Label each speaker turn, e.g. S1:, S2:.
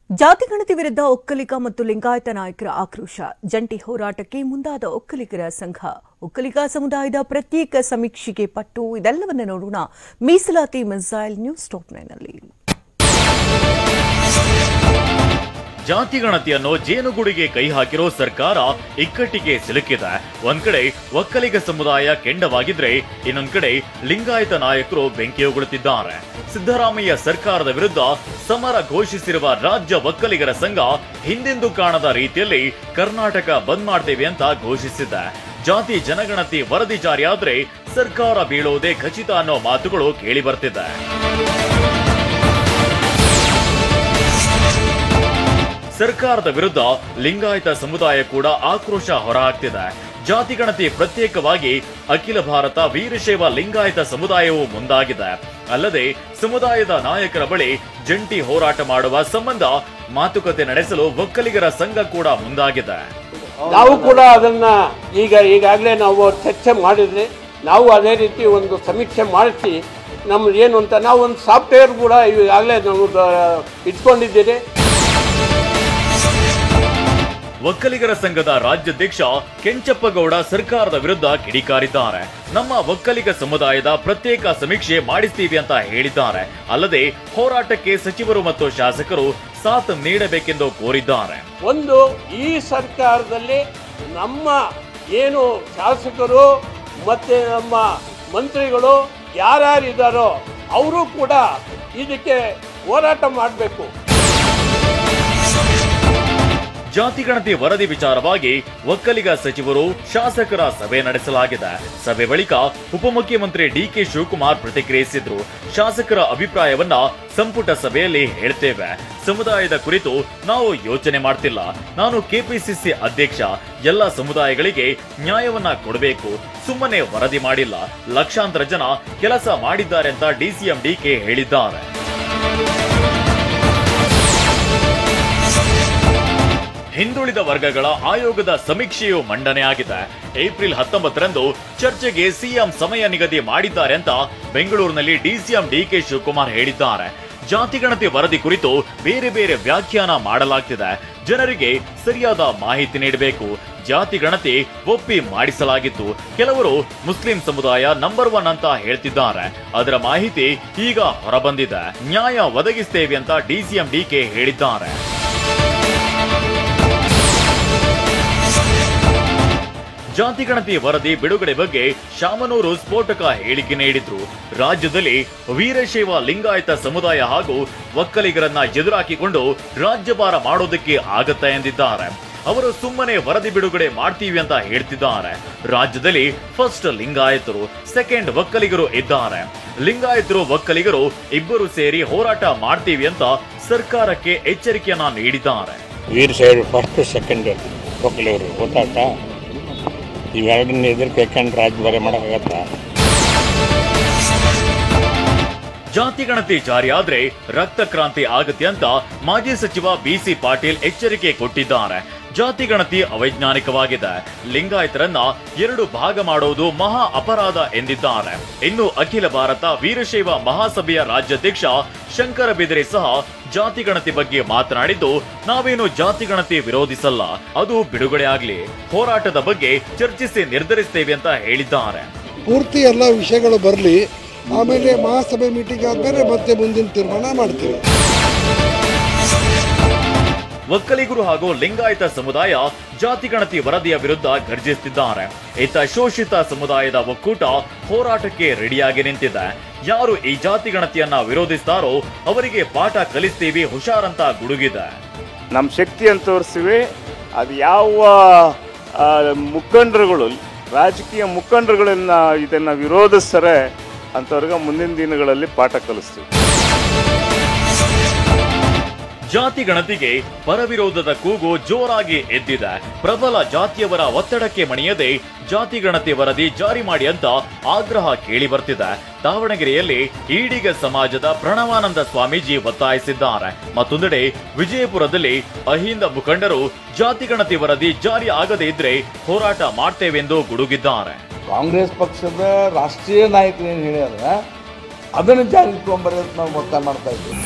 S1: ಜಾತಿಗಣತಿ ವಿರುದ್ಧ ಒಕ್ಕಲಿಗ ಮತ್ತು ಲಿಂಗಾಯತ ನಾಯಕರ ಆಕ್ರೋಶ. ಜಂಟಿ ಹೋರಾಟಕ್ಕೆ ಮುಂದಾದ ಒಕ್ಕಲಿಗರ ಸಂಘ. ಒಕ್ಕಲಿಗ ಸಮುದಾಯದ ಪ್ರತ್ಯೇಕ ಸಮೀಕ್ಷೆಗೆ ಪಟ್ಟು. ಇದೆಲ್ಲವನ್ನ ನೋಡೋಣ ಮೀಸಲಾತಿ ಮಿಸೈಲ್ ನ್ಯೂಸ್ ಟಾಪ್ 9 ನಲ್ಲಿ.
S2: ಜಾತಿಗಣತಿಯನ್ನು ಜೇನುಗೂಡಿಗೆ ಕೈ ಹಾಕಿರೋ ಸರ್ಕಾರ ಇಕ್ಕಟ್ಟಿಗೆ ಸಿಲುಕಿದೆ. ಒಂದ್ ಕಡೆ ಒಕ್ಕಲಿಗ ಸಮುದಾಯ ಕೆಂಡವಾಗಿದ್ರೆ ಇನ್ನೊಂದ್ ಕಡೆ ಲಿಂಗಾಯತ ನಾಯಕರು ಬೆಂಕಿಯುಗುಳುತ್ತಿದ್ದಾರೆ. ಸಿದ್ದರಾಮಯ್ಯ ಸರ್ಕಾರದ ವಿರುದ್ಧ ಸಮರ ಘೋಷಿಸಿರುವ ರಾಜ್ಯ ಒಕ್ಕಲಿಗರ ಸಂಘ ಹಿಂದೆಂದೂ ಕಾಣದ ರೀತಿಯಲ್ಲಿ ಕರ್ನಾಟಕ ಬಂದ್ ಮಾಡ್ತೇವೆ ಅಂತ ಘೋಷಿಸಿದೆ. ಜಾತಿ ಜನಗಣತಿ ವರದಿ ಜಾರಿಯಾದ್ರೆ ಸರ್ಕಾರ ಬೀಳೋದೇ ಖಚಿತ ಅನ್ನೋ ಮಾತುಗಳು ಕೇಳಿ ಬರ್ತಿದೆ. ಸರ್ಕಾರದ ವಿರುದ್ಧ ಲಿಂಗಾಯತ ಸಮುದಾಯ ಕೂಡ ಆಕ್ರೋಶ ಹೊರಹಾಕ್ತಿದೆ. ಜಾತಿಗಣತಿ ಪ್ರತ್ಯೇಕವಾಗಿ ಅಖಿಲ ಭಾರತ ವೀರಶೈವ ಲಿಂಗಾಯತ ಸಮುದಾಯವು ಮುಂದಾಗಿದೆ. ಅಲ್ಲದೆ ಸಮುದಾಯದ ನಾಯಕರ ಬಳಿ ಜಂಟಿ ಹೋರಾಟ ಮಾಡುವ ಸಂಬಂಧ ಮಾತುಕತೆ ನಡೆಸಲು ಒಕ್ಕಲಿಗರ ಸಂಘ ಕೂಡ ಮುಂದಾಗಿದೆ.
S3: ನಾವು ಕೂಡ ಅದನ್ನ ಈಗಾಗಲೇ ನಾವು ಚರ್ಚೆ ಮಾಡಿದ್ರೆ ನಾವು ಅದೇ ರೀತಿ ಒಂದು ಸಮೀಕ್ಷೆ ಮಾಡಿಸಿ ನಮ್ದು ಏನು ಅಂತ ನಾವು ಒಂದು ಸಾಫ್ಟ್ವೇರ್ ಕೂಡ ಈಗಾಗಲೇ ನಾವು ಇಟ್ಕೊಂಡಿದ್ದೀರಿ.
S2: ಒಕ್ಕಲಿಗರ ಸಂಘದ ರಾಜ್ಯಾಧ್ಯಕ್ಷ ಕೆಂಚಪ್ಪಗೌಡ ಸರ್ಕಾರದ ವಿರುದ್ಧ ಕಿಡಿಕಾರಿದ್ದಾರೆ. ನಮ್ಮ ಒಕ್ಕಲಿಗ ಸಮುದಾಯದ ಪ್ರತ್ಯೇಕ ಸಮೀಕ್ಷೆ ಮಾಡಿಸ್ತೀವಿ ಅಂತ ಹೇಳಿದ್ದಾರೆ. ಅಲ್ಲದೆ ಹೋರಾಟಕ್ಕೆ ಸಚಿವರು ಮತ್ತು ಶಾಸಕರು ಸಾಥ್ ನೀಡಬೇಕೆಂದು ಕೋರಿದ್ದಾರೆ.
S3: ಒಂದು ಈ ಸರ್ಕಾರದಲ್ಲಿ ನಮ್ಮ ಏನು ಶಾಸಕರು ಮತ್ತೆ ನಮ್ಮ ಮಂತ್ರಿಗಳು ಯಾರ್ಯಾರಿದ್ದಾರೋ ಅವರು ಕೂಡ ಇದಕ್ಕೆ ಹೋರಾಟ ಮಾಡಬೇಕು.
S2: ಜಾತಿಗಣತಿ ವರದಿ ವಿಚಾರವಾಗಿ ಒಕ್ಕಲಿಗ ಸಚಿವರು ಶಾಸಕರ ಸಭೆ ನಡೆಸಲಾಗಿದೆ. ಸಭೆ ಬಳಿಕ ಉಪಮುಖ್ಯಮಂತ್ರಿ ಡಿಕೆ ಶಿವಕುಮಾರ್ ಪ್ರತಿಕ್ರಿಯಿಸಿದ್ರು. ಶಾಸಕರ ಅಭಿಪ್ರಾಯವನ್ನ ಸಂಪುಟ ಸಭೆಯಲ್ಲಿ ಹೇಳ್ತೇವೆ. ಸಮುದಾಯದ ಕುರಿತು ನಾವು ಯೋಚನೆ ಮಾಡ್ತಿಲ್ಲ. ನಾನು ಕೆಪಿಸಿಸಿ ಅಧ್ಯಕ್ಷ. ಎಲ್ಲ ಸಮುದಾಯಗಳಿಗೆ ನ್ಯಾಯವನ್ನ ಕೊಡಬೇಕು. ಸುಮ್ಮನೆ ವರದಿ ಮಾಡಿಲ್ಲ. ಲಕ್ಷಾಂತರ ಜನ ಕೆಲಸ ಮಾಡಿದ್ದಾರೆ ಅಂತ ಡಿಸಿಎಂ ಡಿಕೆ ಹೇಳಿದ್ದಾರೆ. ಹಿಂದುಳಿದ ವರ್ಗಗಳ ಆಯೋಗದ ಸಮೀಕ್ಷೆಯು ಮಂಡನೆಯಾಗಿದೆ. ಏಪ್ರಿಲ್ 19ರಂದು ಚರ್ಚೆಗೆ ಸಿಎಂ ಸಮಯ ನಿಗದಿ ಮಾಡಿದ್ದಾರೆ ಅಂತ ಬೆಂಗಳೂರಿನಲ್ಲಿ ಡಿಸಿಎಂ ಡಿಕೆ ಶಿವಕುಮಾರ್ ಹೇಳಿದ್ದಾರೆ. ಜಾತಿಗಣತಿ ವರದಿ ಕುರಿತು ಬೇರೆ ಬೇರೆ ವ್ಯಾಖ್ಯಾನ ಮಾಡಲಾಗ್ತಿದೆ. ಜನರಿಗೆ ಸರಿಯಾದ ಮಾಹಿತಿ ನೀಡಬೇಕು. ಜಾತಿಗಣತಿ ಒಪ್ಪಿ ಮಾಡಿಸಲಾಗಿತ್ತು. ಕೆಲವರು ಮುಸ್ಲಿಂ ಸಮುದಾಯ ನಂಬರ್ 1 ಅಂತ ಹೇಳ್ತಿದ್ದಾರೆ. ಅದರ ಮಾಹಿತಿ ಈಗ ಹೊರಬಂದಿದೆ. ನ್ಯಾಯ ಒದಗಿಸ್ತೇವೆ ಅಂತ ಡಿಸಿಎಂ ಡಿಕೆ ಹೇಳಿದ್ದಾರೆ. ಜಾತಿಗಣತಿ ವರದಿ ಬಿಡುಗಡೆ ಬಗ್ಗೆ ಶಾಮನೂರು ಸ್ಫೋಟಕ ಹೇಳಿಕೆ ನೀಡಿದ್ರು. ರಾಜ್ಯದಲ್ಲಿ ವೀರಶೈವ ಲಿಂಗಾಯತ ಸಮುದಾಯ ಹಾಗೂ ಒಕ್ಕಲಿಗರನ್ನ ಎದುರಾಕಿಕೊಂಡು ರಾಜ್ಯಭಾರ ಮಾಡೋದಕ್ಕೆ ಆಗತ್ತ ಎಂದಿದ್ದಾರೆ. ಅವರು ಸುಮ್ಮನೆ ವರದಿ ಬಿಡುಗಡೆ ಮಾಡ್ತೀವಿ ಅಂತ ಹೇಳ್ತಿದ್ದಾರೆ. ರಾಜ್ಯದಲ್ಲಿ ಫಸ್ಟ್ ಲಿಂಗಾಯತರು, ಸೆಕೆಂಡ್ ಒಕ್ಕಲಿಗರು ಇದ್ದಾರೆ. ಲಿಂಗಾಯತರು ಒಕ್ಕಲಿಗರು ಇಬ್ಬರು ಸೇರಿ ಹೋರಾಟ ಮಾಡ್ತೀವಿ ಅಂತ ಸರ್ಕಾರಕ್ಕೆ ಎಚ್ಚರಿಕೆಯನ್ನ ನೀಡಿದ್ದಾರೆ.
S4: ವೀರಶೈವ ಫಸ್ಟ್, ಸೆಕೆಂಡ್ ಒಕ್ಕಲಿಗರು ಗೊತ್ತಾಗ್ತಾ ಇವೆರಡನ್ನ ಎದುರ್ಕೊಂಡು ರಾಜ್ಯಭಾರ ಮಾಡೋಕ್ಕಾಗತ್ತ?
S2: ಜಾತಿಗಣತಿ ಜಾರಿಯಾದ್ರೆ ರಕ್ತ ಕ್ರಾಂತಿ ಆಗತ್ತೆ ಅಂತ ಮಾಜಿ ಸಚಿವ ಬಿಸಿ ಪಾಟೀಲ್ ಎಚ್ಚರಿಕೆ ಕೊಟ್ಟಿದ್ದಾರೆ. ಜಾತಿಗಣತಿ ಅವೈಜ್ಞಾನಿಕವಾಗಿದೆ. ಲಿಂಗಾಯತರನ್ನ 2 ಭಾಗ ಮಾಡೋದು ಮಹಾ ಅಪರಾಧ ಎಂದಿದ್ದಾರೆ. ಇನ್ನು ಅಖಿಲ ಭಾರತ ವೀರಶೈವ ಮಹಾಸಭೆಯ ರಾಜ್ಯಾಧ್ಯಕ್ಷ ಶಂಕರ ಬಿದರಿ ಸಹ ಜಾತಿಗಣತಿ ಬಗ್ಗೆ ಮಾತನಾಡಿದ್ದು, ನಾವೇನು ಜಾತಿಗಣತಿ ವಿರೋಧಿಸಲ್ಲ, ಅದು ಬಿಡುಗಡೆ ಆಗ್ಲಿ, ಹೋರಾಟದ ಬಗ್ಗೆ ಚರ್ಚಿಸಿ ನಿರ್ಧರಿಸ್ತೇವೆ ಅಂತ ಹೇಳಿದ್ದಾರೆ.
S5: ಪೂರ್ತಿ ಎಲ್ಲ ವಿಷಯಗಳು ಬರಲಿ, ಆಮೇಲೆ ಮಹಾಸಭೆ ಮೀಟಿಂಗ್ ಆದ್ಮೇಲೆ ಮತ್ತೆ ಮುಂದಿನ ತೀರ್ಮಾನ ಮಾಡ್ತೀವಿ.
S2: ಒಕ್ಕಲಿಗರು ಹಾಗೂ ಲಿಂಗಾಯತ ಸಮುದಾಯ ಜಾತಿಗಣತಿ ವರದಿಯ ವಿರುದ್ಧ ಗರ್ಜಿಸುತ್ತಿದ್ದಾರೆ. ಇತ್ತ ಶೋಷಿತ ಸಮುದಾಯದ ಒಕ್ಕೂಟ ಹೋರಾಟಕ್ಕೆ ರೆಡಿಯಾಗಿ ನಿಂತಿದೆ. ಯಾರು ಈ ಜಾತಿಗಣತಿಯನ್ನ ವಿರೋಧಿಸ್ತಾರೋ ಅವರಿಗೆ ಪಾಠ ಕಲಿಸ್ತೀವಿ, ಹುಷಾರಂತ ಗುಡುಗಿದೆ.
S6: ನಮ್ಮ ಶಕ್ತಿಯನ್ನು ತೋರಿಸ್ತೀವಿ. ಅದು ಯಾವ ಮುಖಂಡರುಗಳು, ರಾಜಕೀಯ ಮುಖಂಡರುಗಳನ್ನ ಇದನ್ನ ವಿರೋಧಿಸ್ತಾರೆ ಅಂತವ್ರಿಗೆ ಮುಂದಿನ ದಿನಗಳಲ್ಲಿ ಪಾಠ ಕಲಿಸ್ತೀವಿ.
S2: ಜಾತಿಗಣತಿಗೆ ಪರವಿರೋಧದ ಕೂಗು ಜೋರಾಗಿ ಎದ್ದಿದೆ. ಪ್ರಬಲ ಜಾತಿಯವರ ಒತ್ತಡಕ್ಕೆ ಮಣಿಯದೆ ಜಾತಿಗಣತಿ ವರದಿ ಜಾರಿ ಮಾಡಿ ಅಂತ ಆಗ್ರಹ ಕೇಳಿ ಬರ್ತಿದೆ. ದಾವಣಗೆರೆಯಲ್ಲಿ ಈಡಿಗ ಸಮಾಜದ ಪ್ರಣವಾನಂದ ಸ್ವಾಮೀಜಿ ಒತ್ತಾಯಿಸಿದ್ದಾರೆ. ಮತ್ತೊಂದೆಡೆ ವಿಜಯಪುರದಲ್ಲಿ ಅಹಿಂದ ಮುಖಂಡರು ಜಾತಿಗಣತಿ ವರದಿ ಜಾರಿ ಆಗದೇ ಇದ್ರೆ ಹೋರಾಟ ಮಾಡ್ತೇವೆಂದು ಗುಡುಗಿದ್ದಾರೆ.
S7: ಕಾಂಗ್ರೆಸ್ ಪಕ್ಷದ ರಾಷ್ಟ್ರೀಯ ನಾಯಕರು ಏನು ಹೇಳ್ಯಾರ ಅದನ್ನು ಜಾರಿಗೆ ತಗೊಂಬರೋದಕ್ಕೆ ನಾವು ಒತ್ತಾಯ ಮಾಡ್ತಾ ಇದ್ದೀವಿ.